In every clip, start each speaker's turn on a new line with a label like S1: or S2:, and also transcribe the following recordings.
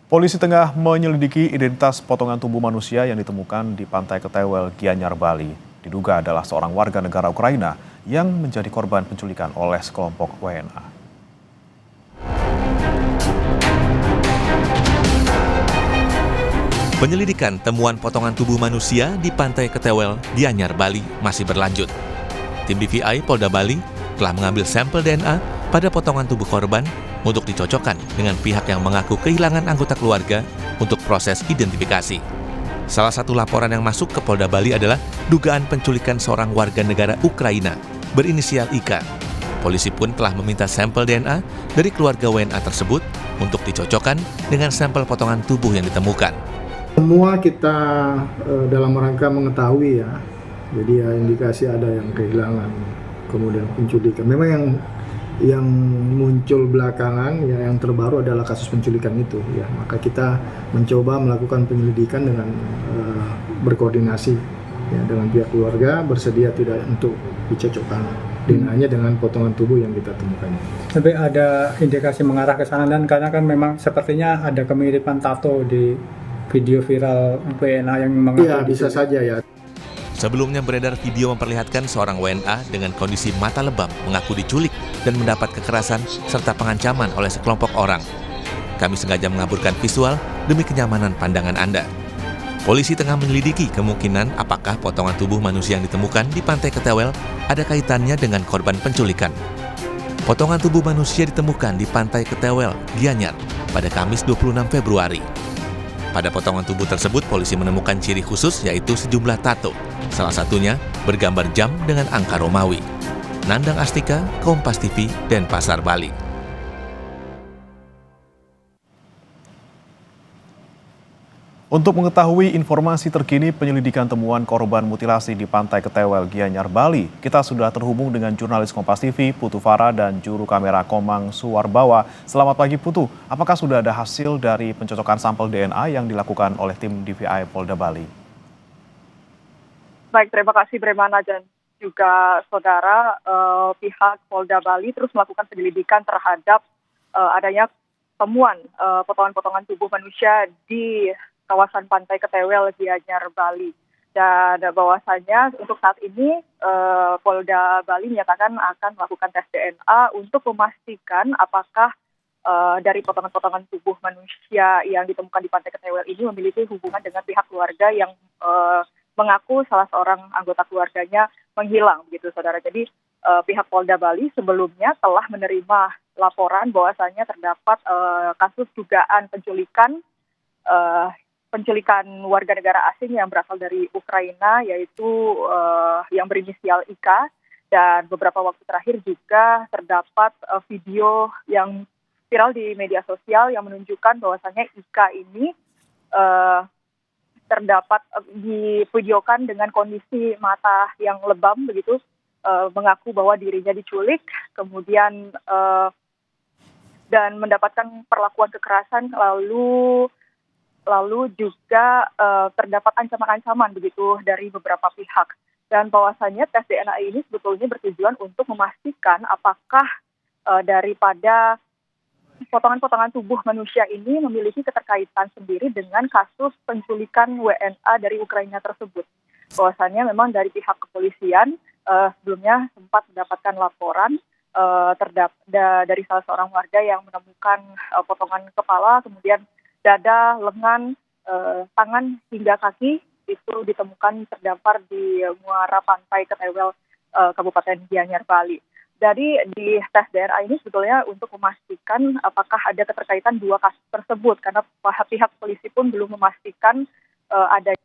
S1: Polisi tengah menyelidiki identitas potongan tubuh manusia yang ditemukan di Pantai Ketewel, Gianyar, Bali. Diduga adalah seorang warga negara Ukraina yang menjadi korban penculikan oleh sekelompok WNA.
S2: Penyelidikan temuan potongan tubuh manusia di Pantai Ketewel, Gianyar, Bali masih berlanjut. Tim DVI Polda Bali telah mengambil sampel DNA pada potongan tubuh korban untuk dicocokkan dengan pihak yang mengaku kehilangan anggota keluarga untuk proses identifikasi. Salah satu laporan yang masuk ke Polda Bali adalah dugaan penculikan seorang warga negara Ukraina berinisial IK. Polisi pun telah meminta sampel DNA dari keluarga WNA tersebut untuk dicocokkan dengan sampel potongan tubuh yang ditemukan.
S3: Semua kita dalam rangka mengetahui ya, jadi ya indikasi ada yang kehilangan, kemudian penculikan. Memang yang muncul belakangan ya, yang terbaru adalah kasus penculikan itu ya, maka kita mencoba melakukan penyelidikan dengan berkoordinasi ya, dengan pihak keluarga, bersedia tidak untuk dicocokkan DNA-nya dengan potongan tubuh yang kita temukan.
S4: Tapi ada indikasi mengarah ke sana, dan karena kan memang sepertinya ada kemiripan tato di video viral WNA yang mengaku.
S3: Iya, bisa saja ya.
S2: Sebelumnya beredar video memperlihatkan seorang WNA dengan kondisi mata lebam mengaku diculik dan mendapat kekerasan serta pengancaman oleh sekelompok orang. Kami sengaja mengaburkan visual demi kenyamanan pandangan Anda. Polisi tengah menyelidiki kemungkinan apakah potongan tubuh manusia yang ditemukan di Pantai Ketewel ada kaitannya dengan korban penculikan. Potongan tubuh manusia ditemukan di Pantai Ketewel, Gianyar pada Kamis 26 Februari. Pada potongan tubuh tersebut, polisi menemukan ciri khusus yaitu sejumlah tato. Salah satunya bergambar jam dengan angka Romawi. Nandang Astika, Kompas TV, Denpasar, Bali.
S1: Untuk mengetahui informasi terkini penyelidikan temuan korban mutilasi di Pantai Ketewel, Gianyar, Bali, kita sudah terhubung dengan jurnalis Kompas TV, Putu Farah, dan juru kamera Komang Suwarbawa. Selamat pagi, Putu. Apakah sudah ada hasil dari pencocokan sampel DNA yang dilakukan oleh tim DVI Polda Bali?
S5: Baik, terima kasih Bremana dan juga saudara. Pihak Polda Bali terus melakukan penyelidikan terhadap adanya temuan potongan-potongan tubuh manusia di kawasan Pantai Ketewel, Gianyar, Bali. Dan bahwasannya untuk saat ini Polda Bali menyatakan akan melakukan tes DNA untuk memastikan apakah dari potongan-potongan tubuh manusia yang ditemukan di Pantai Ketewel ini memiliki hubungan dengan pihak keluarga yang mengaku salah seorang anggota keluarganya menghilang, begitu saudara. Jadi pihak Polda Bali sebelumnya telah menerima laporan bahwasannya terdapat kasus dugaan penculikan warga negara asing yang berasal dari Ukraina, yaitu yang berinisial IK, dan beberapa waktu terakhir juga terdapat video yang viral di media sosial yang menunjukkan bahwasannya IK ini terdapat divideokan dengan kondisi mata yang lebam, begitu, mengaku bahwa dirinya diculik, kemudian dan mendapatkan perlakuan kekerasan, lalu juga terdapat ancaman-ancaman begitu dari beberapa pihak. Dan bahwasannya tes DNA ini sebetulnya bertujuan untuk memastikan apakah daripada potongan-potongan tubuh manusia ini memiliki keterkaitan sendiri dengan kasus penculikan WNA dari Ukraina tersebut. Bahwasannya memang dari pihak kepolisian sebelumnya sempat mendapatkan laporan dari salah seorang warga yang menemukan potongan kepala, kemudian dada, lengan, tangan hingga kaki itu ditemukan terdampar di muara Pantai Ketewel, Kabupaten Gianyar, Bali. Jadi di tes DNA ini sebetulnya untuk memastikan apakah ada keterkaitan dua kasus tersebut, karena pihak polisi pun belum memastikan ada.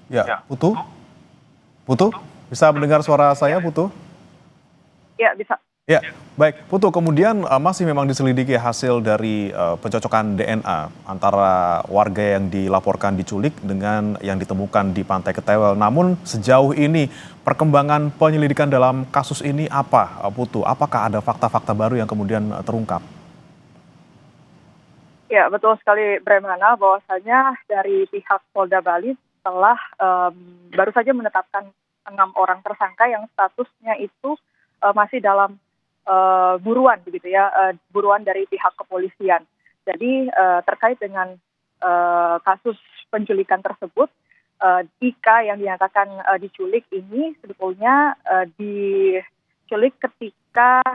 S1: Ya, Putu? Putu, bisa mendengar suara saya, Putu?
S5: Ya, bisa.
S1: Ya, baik. Putu, kemudian masih memang diselidiki hasil dari pencocokan DNA antara warga yang dilaporkan diculik dengan yang ditemukan di Pantai Ketewel. Namun sejauh ini perkembangan penyelidikan dalam kasus ini apa, Putu? Apakah ada fakta-fakta baru yang kemudian terungkap?
S5: Ya, betul sekali Bremana, bahwasanya dari pihak Polda Bali telah baru saja menetapkan 6 orang tersangka yang statusnya itu masih dalam buruan begitu ya, buruan dari pihak kepolisian. Jadi terkait dengan kasus penculikan tersebut, Ika yang dinyatakan diculik ini sebetulnya diculik ketika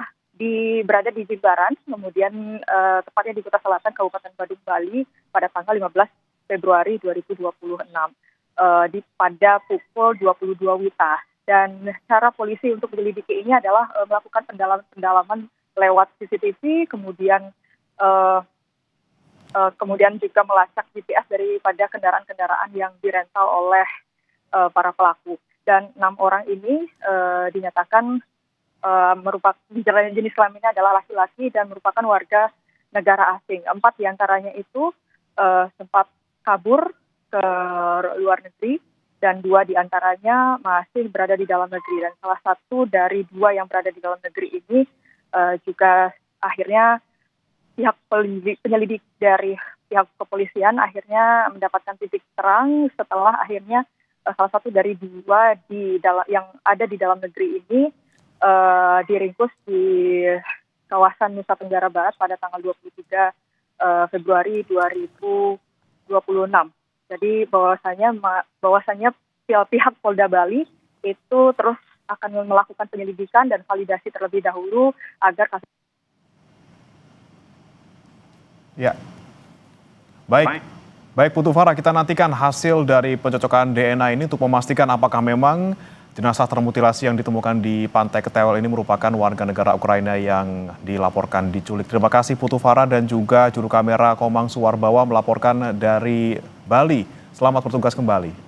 S5: berada di Jimbaran, kemudian tepatnya di Kuta Selatan, Kabupaten Badung, Bali, pada tanggal 15 Februari 2026 pada pukul 22 WITA. Dan cara polisi untuk menyelidiki ini adalah melakukan pendalaman lewat CCTV, kemudian juga melacak GPS daripada kendaraan-kendaraan yang dirental oleh para pelaku. Dan 6 orang ini dinyatakan merupakan jenis kelaminnya adalah laki-laki dan merupakan warga negara asing. 4 diantaranya itu sempat kabur ke luar negeri dan 2 diantaranya masih berada di dalam negeri. Dan salah satu dari 2 yang berada di dalam negeri ini juga akhirnya pihak penyelidik dari pihak kepolisian akhirnya mendapatkan titik terang setelah akhirnya salah satu dari 2 yang ada di dalam negeri ini diringkus di kawasan Nusa Tenggara Barat pada tanggal 23 Februari 2026. Jadi bahwasanya pihak Polda Bali itu terus akan melakukan penyelidikan dan validasi terlebih dahulu agar kasus.
S1: Ya, baik Putu Farah, kita nantikan hasil dari pencocokan DNA ini untuk memastikan apakah memang jenazah termutilasi yang ditemukan di Pantai Ketewel ini merupakan warga negara Ukraina yang dilaporkan diculik. Terima kasih Putu Farah dan juga juru kamera Komang Suwarbawa melaporkan dari Bali. Selamat bertugas kembali.